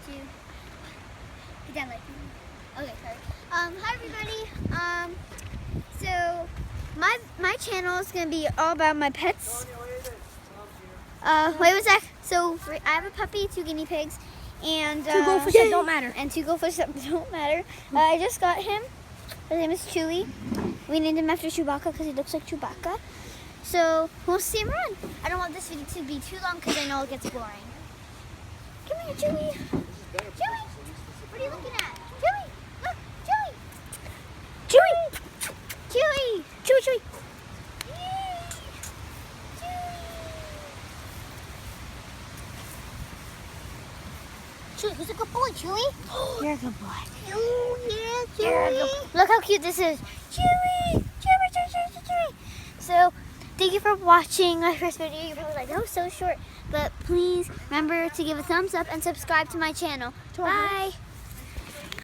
to get down like. Okay, sorry. Hi everybody. So my channel is gonna be all about my pets. Wait one sec. So I have a puppy, 2 guinea pigs, and 2 goldfish that don't matter. And 2 goldfish that don't matter. I just got him. His name is Chewy. We named him after Chewbacca because he looks like Chewbacca. So we'll see him run. I don't want this video to be too long because I know it gets boring. Come here, Chewy. Chewy, what are you looking at? Chewy, look, Chewy. Chewy! Chewy. Chewy, Chewy! Chewy, who's a good boy, Chewy? You're a good boy. Oh, yeah, You're a Chewy. good Look how cute this is. Chewy, Chewy, Chewy, Chewy, Chewy. So, thank you for watching my first video. You're probably like, that was so short. But please remember to give a thumbs up and subscribe to my channel. Bye.